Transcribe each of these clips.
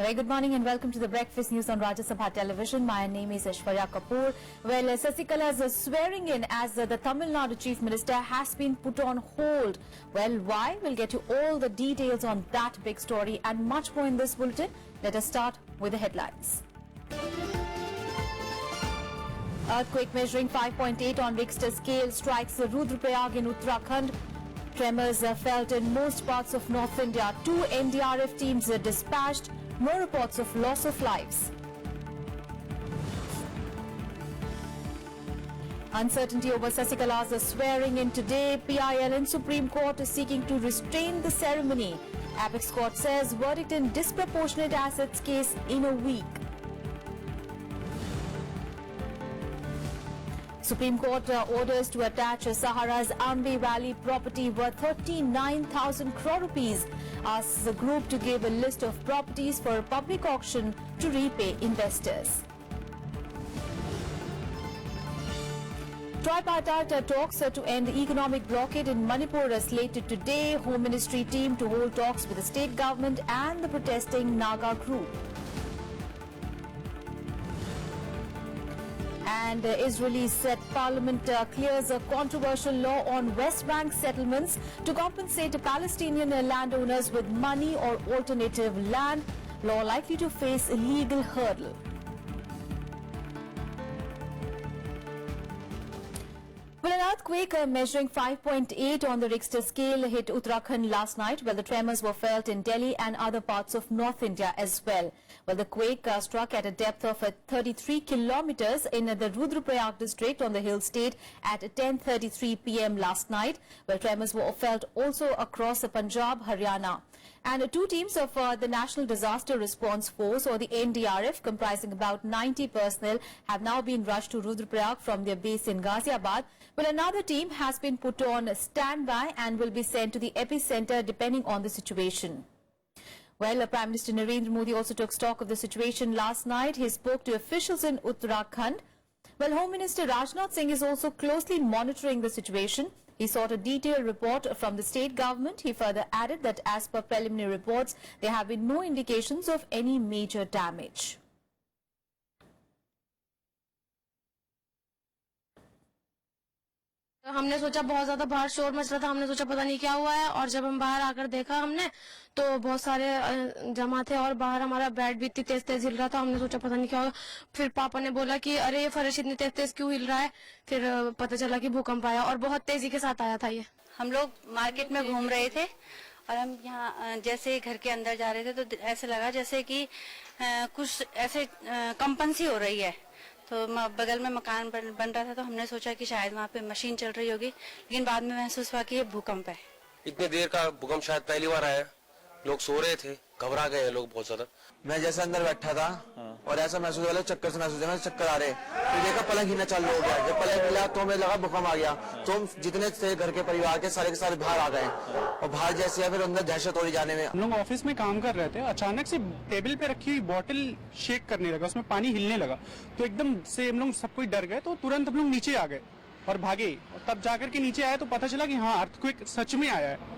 Very good morning and welcome to the Breakfast News on Rajya Sabha Television. My name is Aishwarya Kapoor. Well, Sasikala's swearing in as the Tamil Nadu Chief Minister has been put on hold. Well, why? We'll get you all the details on that big story and much more in this bulletin. Let us start with the headlines. Earthquake measuring 5.8 on Richter scale strikes Rudraprayag in Uttarakhand. Tremors felt in most parts of North India. 2 NDRF teams dispatched. No reports of loss of lives. Uncertainty over Sasikala's swearing in today. PIL in Supreme Court is seeking to restrain the ceremony. Apex Court says verdict in disproportionate assets case in a week. Supreme Court orders to attach Sahara's Ambi Valley property worth 39,000 crore rupees. Asks the group to give a list of properties for a public auction to repay investors. Tripartite talks to end the economic blockade in Manipur are slated today. Home Ministry team to hold talks with the state government and the protesting Naga group. And Israeli said Parliament clears a controversial law on West Bank settlements to compensate Palestinian landowners with money or alternative land. Law likely to face a legal hurdle. Well, an earthquake measuring 5.8 on the Richter scale hit Uttarakhand last night, while the tremors were felt in Delhi and other parts of North India as well. Well, the quake struck at a depth of 33 kilometers in the Rudraprayag district on the hill state at 10:33 p.m. last night, where tremors were felt also across Punjab, Haryana. And 2 teams of the National Disaster Response Force, or the NDRF, comprising about 90 personnel, have now been rushed to Rudraprayag from their base in Ghaziabad. Well, another team has been put on standby and will be sent to the epicenter depending on the situation. Well, Prime Minister Narendra Modi also took stock of the situation last night. He spoke to officials in Uttarakhand. Well, Home Minister Rajnath Singh is also closely monitoring the situation. He sought a detailed report from the state government. He further added that as per preliminary reports, there have been no indications of any major damage. हमने सोचा बहुत ज्यादा बाहर शोर much रहा था, हमने सोचा पता नहीं क्या हुआ है, और जब हम बाहर आकर देखा हमने तो बहुत सारे जमा थे और बाहर हमारा बेड भी इतनी तेज तेज हिल रहा था। हमने सोचा पता नहीं क्या होगा। फिर पापा ने बोला कि अरे ये फर्श इतनी तेज तेज क्यों हिल रहा है। फिर पता चला कि भूकंप आया और बहुत तेजी के साथ आया था। ये हम लोग मार्केट में घूम रहे थे और हम यहाँ जैसे घर के अंदर जा रहे थे तो ऐसे लगा जैसे कि कुछ ऐसे कंपन सी हो रही है। तो बगल में मकान बन रहा था तो हमने सोचा कि शायद वहाँ पे मशीन चल रही होगी, लेकिन बाद में महसूस हुआ कि ये भूकंप है। इतने देर का भूकंप शायद पहली बार आया। लोग सो रहे थे, घबरा गए लोग बहुत ज्यादा। मैं जैसे अंदर बैठा था और ऐसा महसूस हुआ, चक्कर से महसूस हुआ, चक्कर आ रहे। तो देखा पलंग हिलना चालू हो गया। जब पलंग हिला तो मुझे लगा भूकंप आ गया। तो जितने थे घर के परिवार के सारे बाहर आ गए और बाहर जैसे या फिर अंदर दहशत हो रही जाने में। हम लोग ऑफिस में काम कर रहे थे, अचानक से टेबल पे रखी हुई बोतल शेक करने लगा, उसमें पानी हिलने लगा। तो एकदम से हम लोग सब कोई डर गए, तो तुरंत हम लोग नीचे आ गए और भागे। और तब जाकर के नीचे आए तो पता चला कि हाँ, अर्थक्वेक सच में आया है।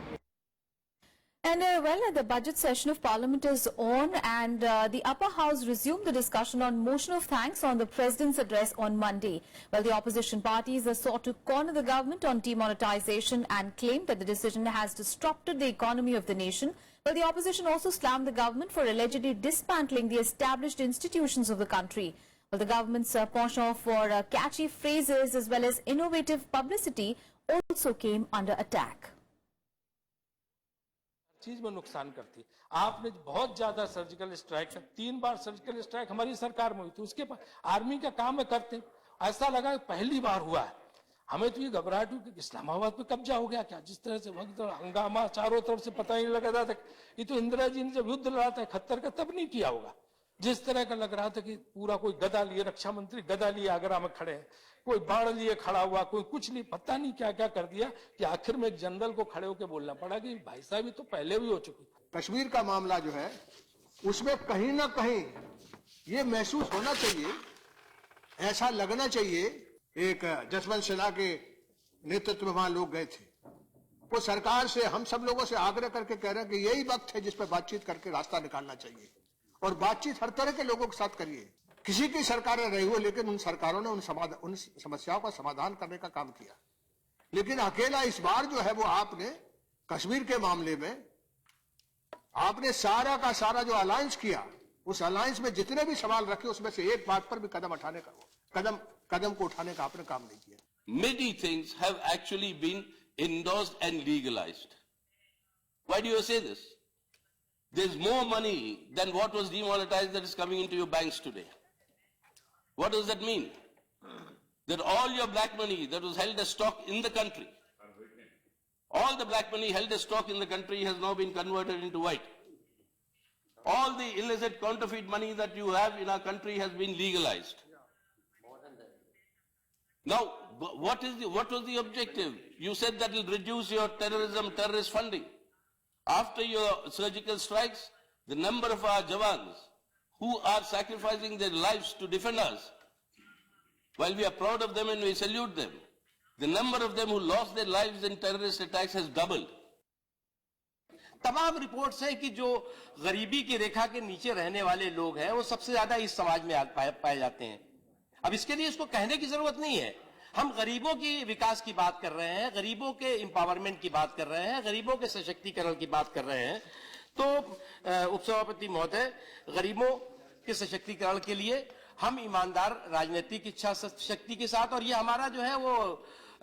And well, the budget session of Parliament is on, and the upper house resumed the discussion on motion of thanks on the President's address on Monday. Well, the opposition parties sought to corner the government on demonetization and claimed that the decision has disrupted the economy of the nation. Well, the opposition also slammed the government for allegedly dismantling the established institutions of the country. Well, the government's penchant for catchy phrases as well as innovative publicity also came under attack. चीज में नुकसान करती है। आपने बहुत ज्यादा surgical strike, 3 बार surgical strike हमारी सरकार में हुई थी, उसके बाद आर्मी का काम है करते, ऐसा लगा पहली बार हुआ है। हमें तो ये घबराहट हुई कि इस्लामाबाद पे कब्जा हो गया क्या। जिस तरह से वक्त हंगामा चारों तरफ से पता ही नहीं लगा था। ये तो इंदिरा जी ने जब युद्ध लड़ा था 71 का तब नहीं किया होगा। जिस तरह का लग रहा था कि पूरा कोई गदा लिए, रक्षा मंत्री गदा लिए आगरा में खड़े हैं, कोई बाढ़ लिए खड़ा हुआ, कोई कुछ नहीं, पता नहीं क्या क्या कर दिया कि आखिर में एक जनरल को खड़े होकर बोलना पड़ा कि भाई साहब ये तो पहले भी हो चुकी। कश्मीर का मामला जो है उसमें कहीं ना कहीं ये महसूस होना चाहिए, ऐसा लगना चाहिए। एक जसवंत सिन्हा के नेतृत्व में वहां लोग गए थे, वो सरकार से हम सब लोगों से आग्रह करके कह रहे हैं कि यही वक्त है जिस पर बातचीत करके रास्ता निकालना चाहिए। और बातचीत हर तरह के लोगों के साथ करिए। किसी की सरकारें रही हो, लेकिन उन सरकारों ने उन समस्याओं का समाधान करने का काम किया। लेकिन अकेला इस बार जो है वो आपने कश्मीर के मामले में आपने सारा का सारा जो अलायंस किया, उस अलायंस में जितने भी सवाल रखे उसमें से एक बात पर भी कदम को उठाने का आपने काम नहीं किया। Many things have actually been endorsed and legalized. Why do you say this? There's more money than what was demonetized that is coming into your banks today. What does that mean? That all your black money that was held as stock in the country, all the black money held as stock in the country has now been converted into white. All the illicit counterfeit money that you have in our country has been legalized. Now, what was the objective? You said that will reduce your terrorist funding. After your surgical strikes, the number of our Jawans who are sacrificing their lives to defend us, while we are proud of them and we salute them, the number of them who lost their lives in terrorist attacks has doubled. तमाम reports हैं कि जो गरीबी की रेखा के नीचे रहने वाले लोग हैं वो सबसे ज्यादा इस समाज में पाए जाते हैं। अब इसके लिए इसको कहने की जरूरत नहीं है। हम गरीबों की विकास की बात कर रहे हैं, गरीबों के एम्पावरमेंट की बात कर रहे हैं, गरीबों के सशक्तिकरण की बात कर रहे हैं। तो उपसभापति महोदय, गरीबों के सशक्तिकरण के लिए हम ईमानदार राजनीतिक इच्छा शक्ति के साथ, और ये हमारा जो है वो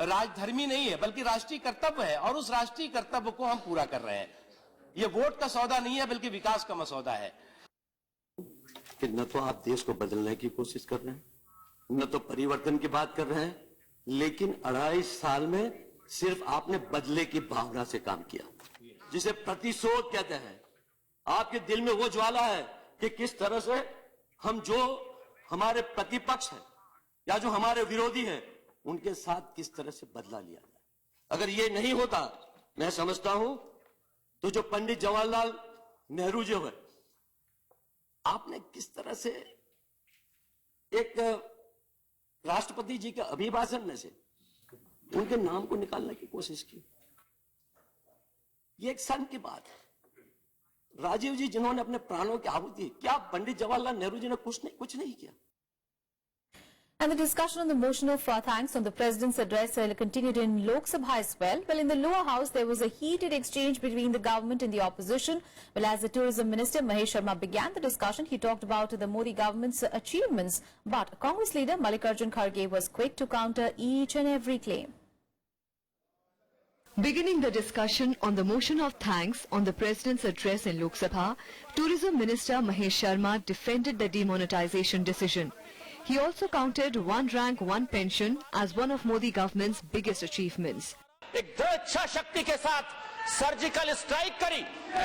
राजधर्मी नहीं है बल्कि राष्ट्रीय कर्तव्य है, और उस राष्ट्रीय कर्तव्य को हम पूरा कर रहे हैं। ये वोट का सौदा नहीं है बल्कि विकास का मसौदा है। कि न तो आप देश को बदलने की कोशिश कर रहे हैं, न तो परिवर्तन की बात कर रहे हैं, लेकिन 2.5 साल में सिर्फ आपने बदले की भावना से काम किया, जिसे प्रतिशोध कहते हैं। आपके दिल में वो ज्वाला है कि किस तरह से हम जो हमारे प्रतिपक्ष हैं या जो हमारे विरोधी हैं उनके साथ किस तरह से बदला लिया जाए। अगर ये नहीं होता, मैं समझता हूं तो जो पंडित जवाहरलाल नेहरू जो है, आपने किस तरह से एक राष्ट्रपति जी के अभिभाषण में से उनके नाम को निकालने की कोशिश की। ये एक शर्म की बात है। राजीव जी जिन्होंने अपने प्राणों की आहुति, क्या पंडित जवाहरलाल नेहरू जी ने कुछ नहीं किया? And the discussion on the motion of thanks on the President's address continued in Lok Sabha as well. Well, in the lower house, there was a heated exchange between the government and the opposition. Well, as the Tourism Minister Mahesh Sharma began the discussion, he talked about the Modi government's achievements. But Congress leader Mallikarjun Kharge was quick to counter each and every claim. Beginning the discussion on the motion of thanks on the President's address in Lok Sabha, Tourism Minister Mahesh Sharma defended the demonetization decision. He also counted one rank, one pension as one of Modi government's biggest achievements. एक दृढ़ इच्छा शक्ति के साथ surgical strike करी,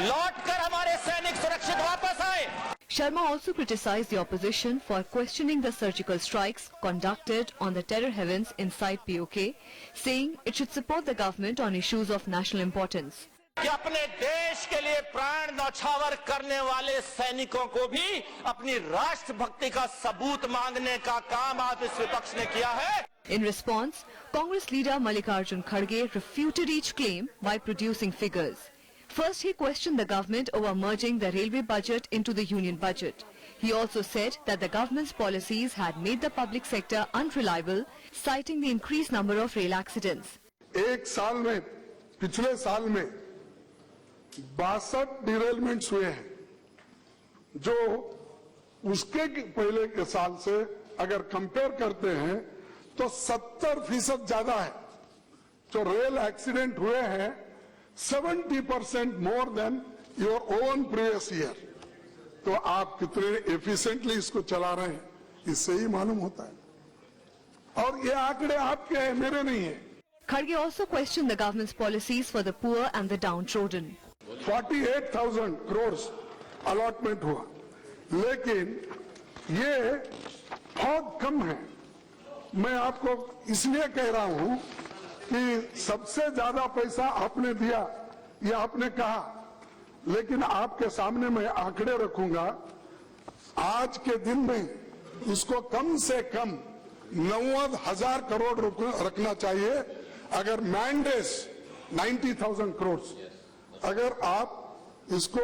लौटकर हमारे सैनिक सुरक्षित वापस आए। Sharma also criticized the opposition for questioning the surgical strikes conducted on the terror havens inside POK, saying it should support the government on issues of national importance. कि अपने देश के लिए प्राण न्यौछावर करने वाले सैनिकों को भी अपनी राष्ट्रभक्ति का सबूत मांगने का काम आज इस विपक्ष ने किया है। In response, Congress leader Mallikarjun Kharge refuted each claim by producing figures. First, he questioned the government over merging the railway budget into the union budget. He also said that the government's policies had made the public sector unreliable, citing the increased number of rail accidents. एक साल में, पिछले साल में 62 डिरेलमेंट्स हुए हैं, जो उसके पहले के साल से अगर कंपेयर करते हैं तो 70% ज्यादा है। जो रेल एक्सीडेंट हुए हैं 70% more than your own previous year. तो आप कितने एफिशिएंटली इसको चला रहे हैं, इससे ही मालूम होता है। और ये आंकड़े आपके हैं, मेरे नहीं है। Kharge also questioned the government's policies for the poor and the downtrodden. 48,000 crores allotment हुआ, लेकिन ये बहुत कम है। मैं आपको इसलिए कह रहा हूं कि सबसे ज्यादा पैसा आपने दिया, ये आपने कहा, लेकिन आपके सामने मैं आंकड़े रखूंगा। आज के दिन में इसको कम से कम 90,000 करोड़ रखना चाहिए। अगर मैंडेस 90,000 करोड़, अगर आप इसको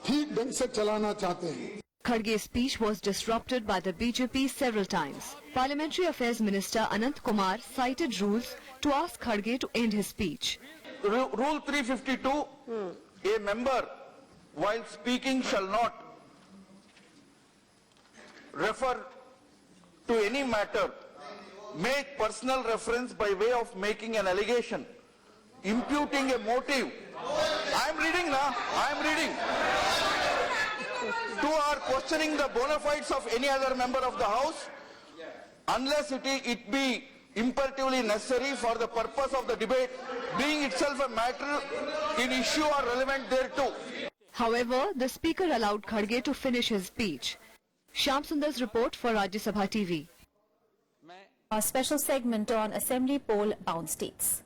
ठीक ढंग से चलाना चाहते हैं। Kharge's speech was disrupted by the BJP several times. Parliamentary Affairs Minister Anant Kumar cited rules to ask Kharge to end his speech. Rule 352, a member while speaking shall not refer to any matter, make personal reference by way of making an allegation, imputing a motive. I am reading now, I am reading. To or questioning the bona fides of any other member of the House, unless it be imperatively necessary for the purpose of the debate, being itself a matter in issue or relevant thereto. However, the Speaker allowed Kharge to finish his speech. Shyam Sundar's report for Rajya Sabha TV. A special segment on Assembly poll bound states.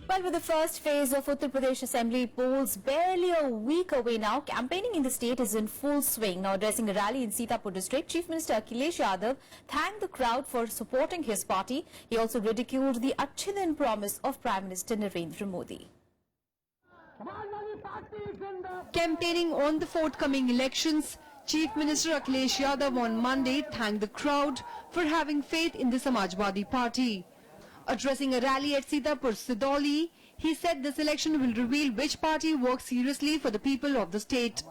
Well, with the first phase of Uttar Pradesh Assembly polls barely a week away now, campaigning in the state is in full swing. Now addressing a rally in Sitapur district, Chief Minister Akhilesh Yadav thanked the crowd for supporting his party. He also ridiculed the Achhe Din promise of Prime Minister Narendra Modi. Campaigning on the forthcoming elections, Chief Minister Akhilesh Yadav on Monday thanked the crowd for having faith in the Samajwadi Party. Addressing a rally at Sitapur Sidoli, he said this election will reveal which party works seriously for the people of the state.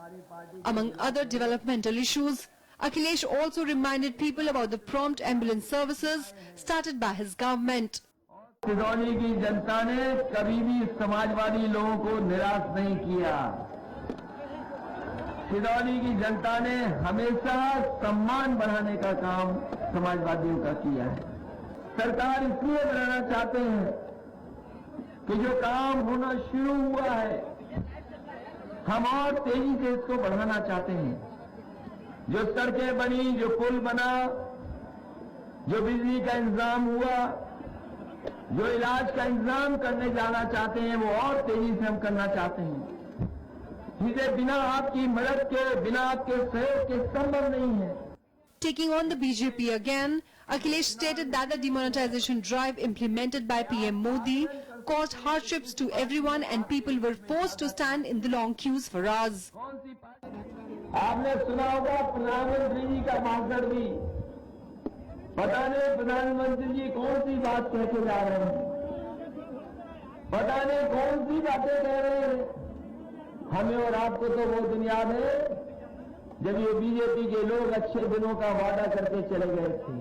Among other developmental issues, Akhilesh also reminded people about the prompt ambulance services started by his government. Sidhauli की जनता ने कभी भी समाजवादी लोगों को निराश नहीं किया। सिदौली की जनता ने हमेशा सम्मान बढ़ाने का काम समाजवादियों का किया है। सरकार इसलिए बनाना चाहते हैं कि जो काम होना शुरू हुआ है, हम और तेजी से इसको बढ़ाना चाहते हैं। जो सड़कें बनी, जो पुल बना, जो बिजली का इंतजाम हुआ, जो इलाज का इंतजाम करने जाना चाहते हैं, वो और तेजी से हम करना चाहते हैं। जिसे बिना आपकी मदद के, बिना आपके सहयोग के संभव नहीं है। Taking on the BJP again, Akhilesh stated that the demonetization drive implemented by PM Modi caused hardships to everyone and people were forced to stand in the long queues for hours. आपने सुना होगा प्रधानमंत्री जी का भाषण भी, पता नहीं प्रधानमंत्री जी कौन सी बात कह के जा रहे हैं, पता नहीं कौन सी बातें कह रहे हैं। हमें और आपको तो वो दिन याद है जब ये बीजेपी के लोग अच्छे दिनों का वादा करके चले गए थे।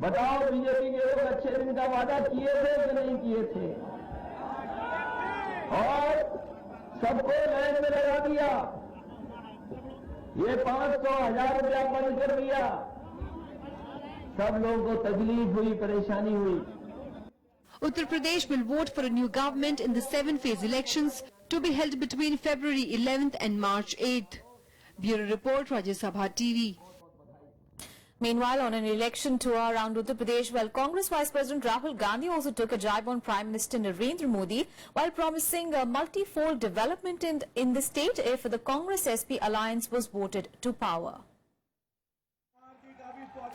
बताओ बीजेपी के लोग अच्छे दिन का वादा किए थे कि नहीं किए थे? और सबको लाइन में लगा दिया, ये 500,000 रुपया बंद कर दिया। सब लोगों को तकलीफ हुई, परेशानी हुई। Uttar Pradesh will vote for a new government in the 7-phase elections to be held between February 11th and March 8th. Bureau Report, Rajya Sabha TV. Meanwhile, on an election tour around Uttar Pradesh, Congress Vice President Rahul Gandhi also took a jibe on Prime Minister Narendra Modi while promising a multi-fold development in the state if the Congress-SP alliance was voted to power.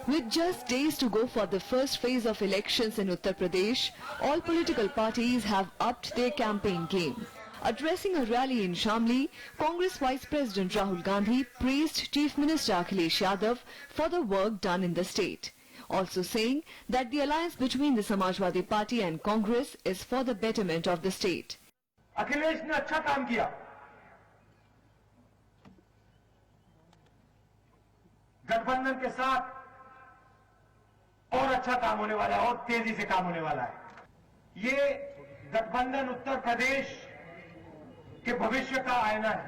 With just days to go for the first phase of elections in Uttar Pradesh, all political parties have upped their campaign game. Addressing a rally in Shamli, Congress Vice President Rahul Gandhi praised Chief Minister Akhilesh Yadav for the work done in the state, also saying that the alliance between the Samajwadi Party and Congress is for the betterment of the state. Akhilesh ने अच्छा काम किया, गठबंधन के साथ और अच्छा काम होने वाला है और तेजी से काम होने वाला है। ये गठबंधन उत्तर प्रदेश के भविष्य का आईना है।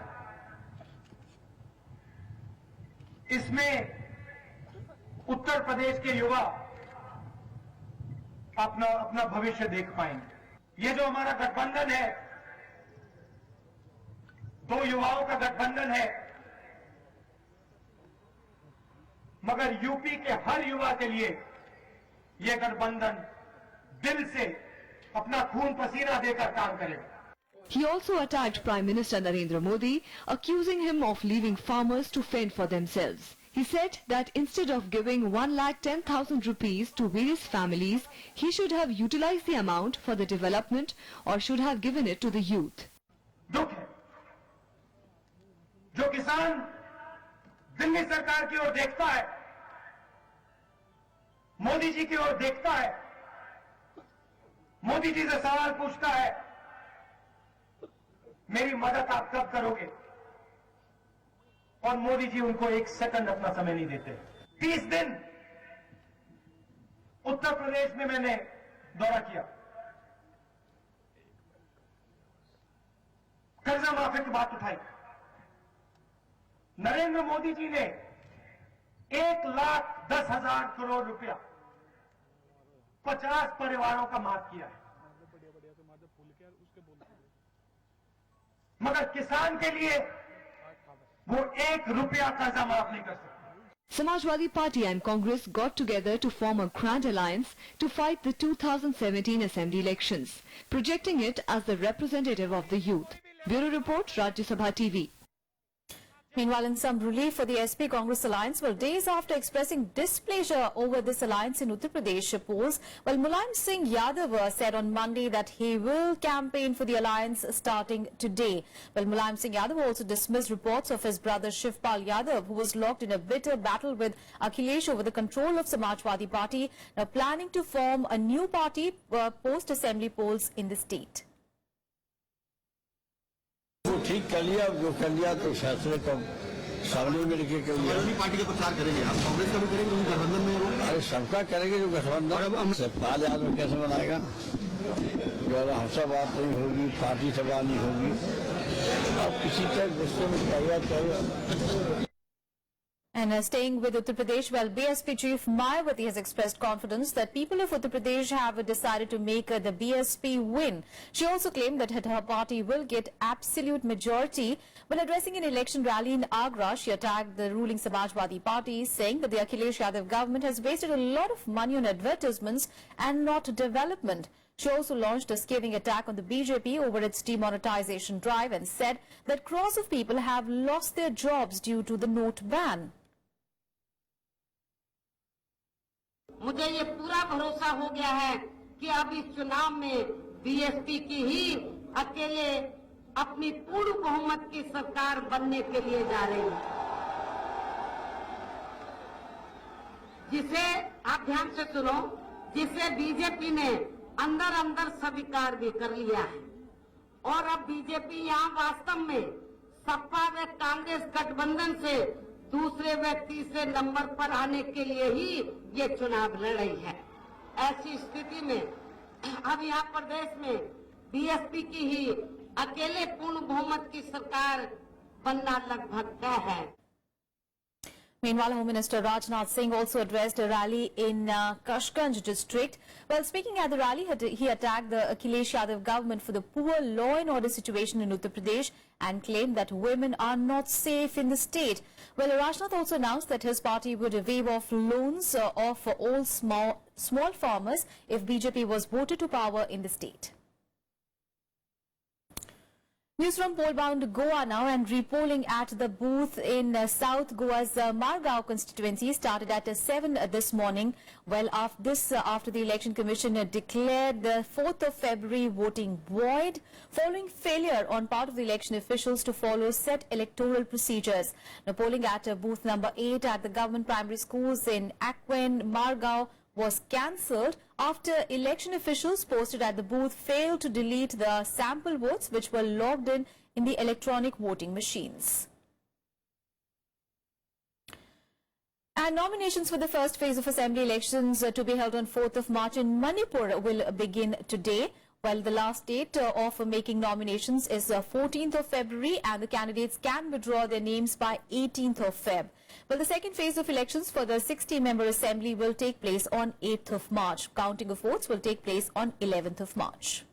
इसमें उत्तर प्रदेश के युवा अपना भविष्य देख पाएंगे। ये जो हमारा गठबंधन है, दो युवाओं का गठबंधन है, मगर यूपी के हर युवा के लिए ये गठबंधन दिल से अपना खून पसीना देकर काम करेगा। He also attacked Prime Minister Narendra Modi, accusing him of leaving farmers to fend for themselves. He said that instead of giving 1,10,000 rupees to various families, he should have utilized the amount for the development or should have given it to the youth. दुख है। जो किसान दिल्ली सरकार की ओर देखता है, मोदी जी की ओर देखता है, मोदी जी से सवाल पूछता है, मेरी मदद आप कब करोगे, और मोदी जी उनको एक सेकंड अपना समय नहीं देते। 30 दिन उत्तर प्रदेश में मैंने दौरा किया, कर्जा माफी की बात उठाई। नरेंद्र मोदी जी ने 1,10,000 करोड़ रुपया 50 परिवारों का माफ किया है, मगर किसान के लिए वो 1 रुपया कर्जा माफ नहीं कर सकते। Samajwadi Party and Congress got together to form a grand alliance to fight the 2017 assembly elections, projecting it as the representative of the youth. Bureau Report, Rajya Sabha TV. Meanwhile, in some relief for the SP Congress alliance, days after expressing displeasure over this alliance in Uttar Pradesh polls, Mulayam Singh Yadav said on Monday that he will campaign for the alliance starting today. Mulayam Singh Yadav also dismissed reports of his brother Shivpal Yadav, who was locked in a bitter battle with Akhilesh over the control of Samajwadi Party, now planning to form a new party post-assembly polls in the state. ठीक कर लिया, जो कर लिया तो फैसले तो सामने में लिखे कर लिया। पार्टी का प्रचार करेंगे आप, कांग्रेस का भी करेंगे, क्योंकि गठबंधन में वो। अरे सबका करेंगे जो गठबंधन। शिवपाल यादव कैसे बनाएगा, जो हमसे बात नहीं होगी, पार्टी से बात नहीं होगी, अब किसी तरह गुस्से में चाहिए। And staying with Uttar Pradesh, BSP chief Mayawati has expressed confidence that people of Uttar Pradesh have decided to make the BSP win. She also claimed that her party will get absolute majority. When addressing an election rally in Agra, she attacked the ruling Samajwadi Party, saying that the Akhilesh Yadav government has wasted a lot of money on advertisements and not development. She also launched a scathing attack on the BJP over its demonetization drive and said that crores of people have lost their jobs due to the note ban. मुझे ये पूरा भरोसा हो गया है कि अब इस चुनाव में बीएसपी की ही अकेले अपनी पूर्ण बहुमत की सरकार बनने के लिए जा रही है, जिसे आप ध्यान से सुनो, जिसे बीजेपी ने अंदर अंदर स्वीकार भी कर लिया है। और अब बीजेपी यहाँ वास्तव में सपा व कांग्रेस गठबंधन से दूसरे व्यक्ति से नंबर पर आने के लिए ही ये चुनाव लड़ रही है। ऐसी स्थिति में अब यहाँ प्रदेश में बीएसपी की ही अकेले पूर्ण बहुमत की सरकार बनना लगभग तय है। Meanwhile, Home Minister Rajnath Singh also addressed a rally in Kashganj district. While speaking at the rally, he attacked the Akhilesh Yadav government for the poor law and order situation in Uttar Pradesh and claimed that women are not safe in the state. Well, Rajnath also announced that his party would waive off loans of all small farmers if BJP was voted to power in the state. News from poll-bound Goa now, and repolling at the booth in South Goa's Margao constituency started at 7 this morning. Well, after the Election Commission declared the 4th of February voting void, following failure on part of the election officials to follow set electoral procedures. Now, polling at booth number 8 at the government primary schools in Akwen, Margao, was cancelled after election officials posted at the booth failed to delete the sample votes which were logged in the electronic voting machines. And nominations for the first phase of assembly elections to be held on 4th of March in Manipur will begin today. Well, the last date of making nominations is 14th of February, and the candidates can withdraw their names by 18th of Feb. Well, the second phase of elections for the 60-member assembly will take place on 8th of March. Counting of votes will take place on 11th of March.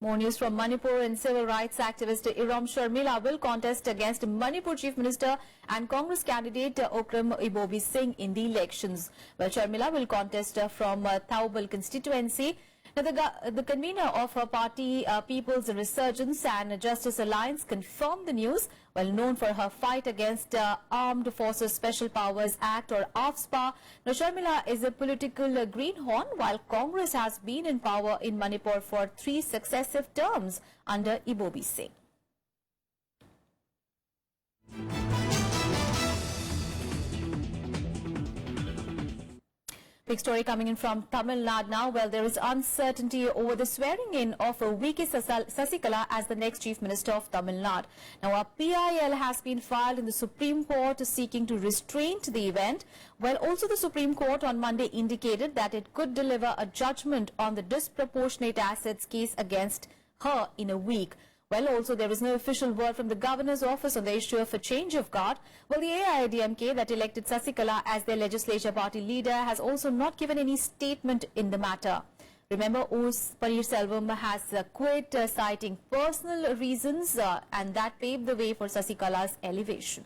More news from Manipur, and civil rights activist Irom Sharmila will contest against Manipur Chief Minister and Congress candidate Okram Ibobi Singh in the elections. Well, Sharmila will contest from Thaubal constituency. Now, the convener of her party, People's Resurgence and Justice Alliance, confirmed the news. Well known for her fight against Armed Forces Special Powers Act or AFSPA, now Sharmila is a political greenhorn, while Congress has been in power in Manipur for 3 successive terms under Ibobi Singh. Big story coming in from Tamil Nadu now. Well, there is uncertainty over the swearing in of V.K. Sasikala as the next Chief Minister of Tamil Nadu. Now, a PIL has been filed in the Supreme Court seeking to restrain the event. Well, also the Supreme Court on Monday indicated that it could deliver a judgment on the disproportionate assets case against her in a week. Well, also there is no official word from the Governor's office on the issue of a change of guard. Well, the AIADMK that elected Sasikala as their legislature party leader has also not given any statement in the matter. Remember, Os Paneerselvam has quit citing personal reasons and that paved the way for Sasikala's elevation.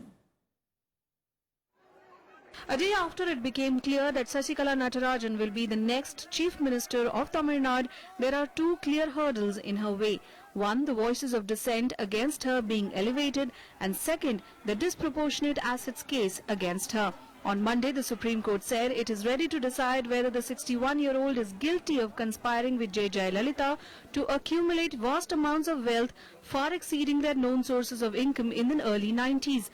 A day after it became clear that Sasikala Natarajan will be the next Chief Minister of Tamil Nadu, there are 2 clear hurdles in her way. One, the voices of dissent against her being elevated, and second, the disproportionate assets case against her. On Monday, the Supreme Court said it is ready to decide whether the 61-year-old is guilty of conspiring with J. Jayalalitha to accumulate vast amounts of wealth far exceeding their known sources of income in the early 90s.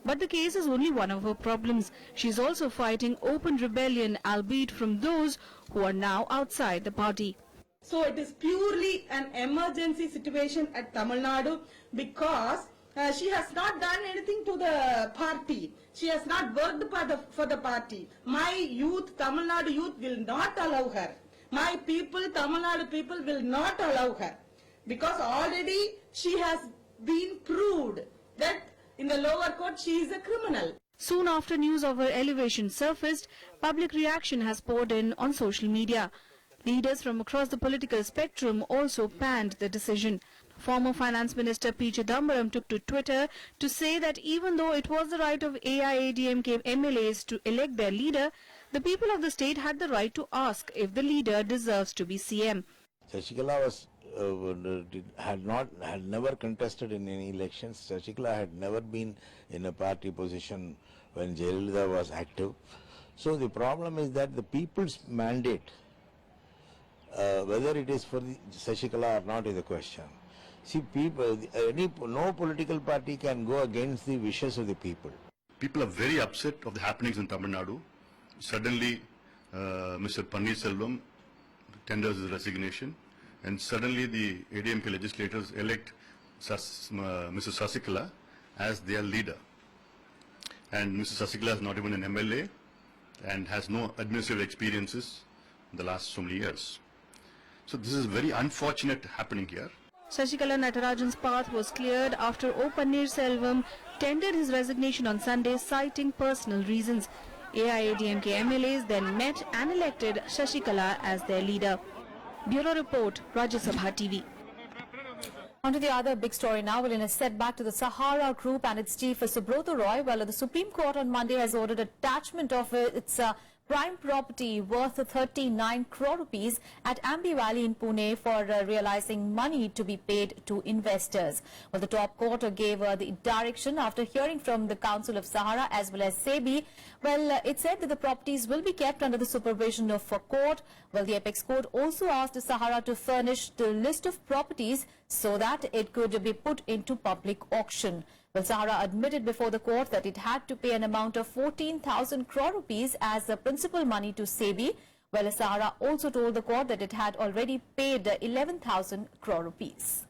But the case is only one of her problems. She is also fighting open rebellion, albeit from those who are now outside the party. So it is purely an emergency situation at Tamil Nadu because she has not done anything to the party. She has not worked for the party. My youth, Tamil Nadu youth will not allow her. My people, Tamil Nadu people will not allow her. Because already she has been proved that in the lower court she is a criminal. Soon after news of her elevation surfaced, public reaction has poured in on social media. Leaders from across the political spectrum also panned the decision. Former Finance Minister P. Chidambaram took to Twitter to say that even though it was the right of AIADMK MLAs to elect their leader, the people of the state had the right to ask if the leader deserves to be CM. Sasikala was had never contested in any elections. Sasikala had never been in a party position when Jayalalitha was active. So the problem is that the people's mandate, whether it is for Sasikala or not, is a question. See, no political party can go against the wishes of the people. People are very upset of the happenings in Tamil Nadu. Suddenly, Mr. Paneerselvam tenders his resignation, and suddenly the ADMK legislators elect Mr. Sasikala as their leader. And Mr. Sasikala is not even an MLA and has no administrative experiences in the last so many years. So this is very unfortunate happening here. Sasikala Natarajan's path was cleared after O. Paneerselvam tendered his resignation on Sunday, citing personal reasons. AIADMK MLAs then met and elected Sasikala as their leader. Bureau Report, Rajya Sabha TV. On to the other big story now. Well, in a setback to the Sahara Group and its chief Subroto Roy, well, the Supreme Court on Monday has ordered attachment of its prime property worth 39 crore rupees at Ambi Valley in Pune for realizing money to be paid to investors. Well, the top court gave the direction after hearing from the Council of Sahara as well as SEBI. Well, it said that the properties will be kept under the supervision of a court. Well, the Apex Court also asked Sahara to furnish the list of properties so that it could be put into public auction. Well, Sahara admitted before the court that it had to pay an amount of 14,000 crore rupees as the principal money to SEBI. Well, Sahara also told the court that it had already paid 11,000 crore rupees.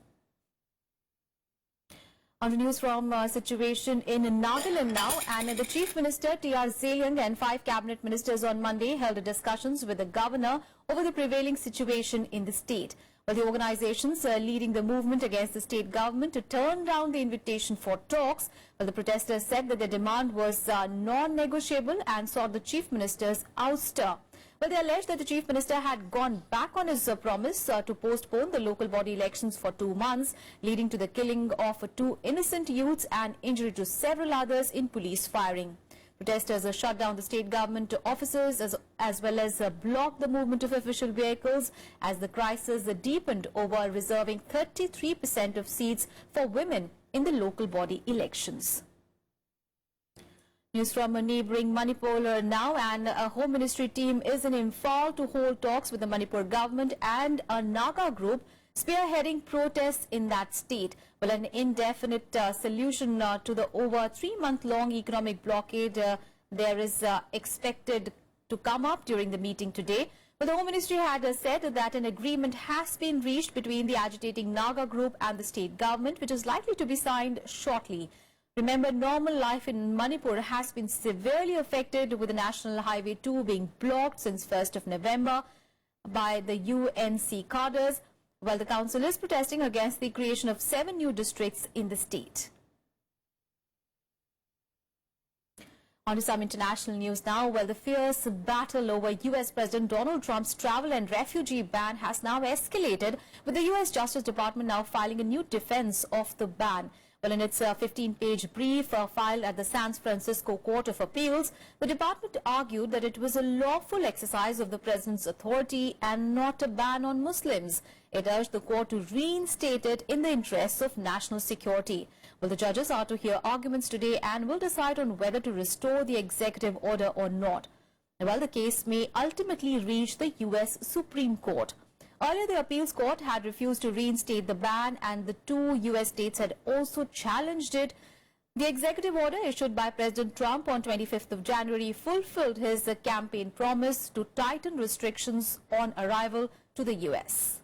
On the news from situation in Nagaland now, and the Chief Minister T.R. Zeliang and 5 cabinet ministers on Monday held discussions with the governor over the prevailing situation in the state. Well, the organizations leading the movement against the state government to turn down the invitation for talks. Well, the protesters said that their demand was non-negotiable and sought the Chief Minister's ouster. Well, they alleged that the Chief Minister had gone back on his promise to postpone the local body elections for 2 months, leading to the killing of 2 innocent youths and injury to several others in police firing. Protesters shut down the state government offices as well as blocked the movement of official vehicles as the crisis deepened over reserving 33% of seats for women in the local body elections. News from neighbouring Manipur now, and a Home Ministry team is in Imphal to hold talks with the Manipur government and a Naga group spearheading protests in that state. Well, an indefinite solution to the over 3-month-long economic blockade there is expected to come up during the meeting today. But the Home Ministry had said that an agreement has been reached between the agitating Naga group and the state government, which is likely to be signed shortly. Remember, normal life in Manipur has been severely affected, with the National Highway 2 being blocked since 1st of November by the UNC cadres, while the council is protesting against the creation of 7 new districts in the state. On to some international news now. Well, the fierce battle over US President Donald Trump's travel and refugee ban has now escalated, with the US Justice Department now filing a new defense of the ban. Well, in its 15-page brief filed at the San Francisco Court of Appeals, the department argued that it was a lawful exercise of the president's authority and not a ban on Muslims. It urged the court to reinstate it in the interests of national security. Well, the judges are to hear arguments today and will decide on whether to restore the executive order or not. Well, the case may ultimately reach the US Supreme Court. Earlier, the appeals court had refused to reinstate the ban, and the 2 US states had also challenged it. The executive order issued by President Trump on 25th of January fulfilled his campaign promise to tighten restrictions on arrival to the US.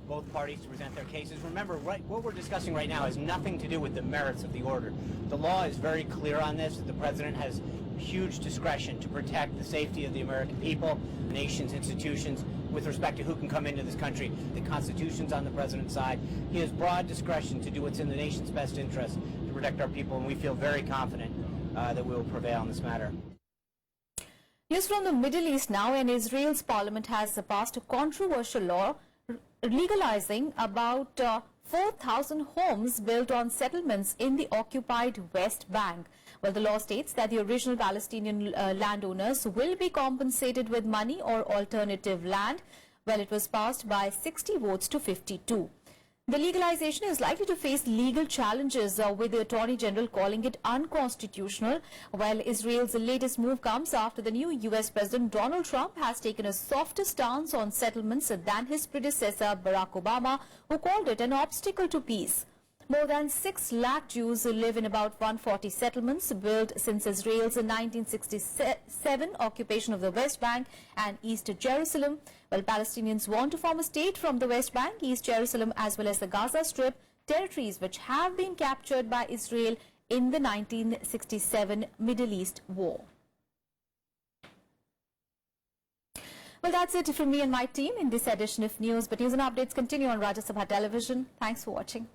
Both parties to present their cases. Remember, what we're discussing right now has nothing to do with the merits of the order. The law is very clear on this, that the president has huge discretion to protect the safety of the American people, the nation's institutions, with respect to who can come into this country. The Constitution's on the president's side. He has broad discretion to do what's in the nation's best interest to protect our people, and we feel very confident that we will prevail on this matter. News from the Middle East now, and Israel's parliament has passed a controversial law legalizing about 4,000 homes built on settlements in the occupied West Bank. Well, the law states that the original Palestinian landowners will be compensated with money or alternative land. Well, it was passed by 60 votes to 52. The legalization is likely to face legal challenges, with the Attorney General calling it unconstitutional, while Israel's latest move comes after the new US President Donald Trump has taken a softer stance on settlements than his predecessor Barack Obama, who called it an obstacle to peace. More than 6 lakh Jews live in about 140 settlements built since Israel's 1967 occupation of the West Bank and East Jerusalem. Well, Palestinians want to form a state from the West Bank, East Jerusalem, as well as the Gaza Strip, territories which have been captured by Israel in the 1967 Middle East War. Well, that's it from me and my team in this edition of News. But news and updates continue on Rajya Sabha Television. Thanks for watching.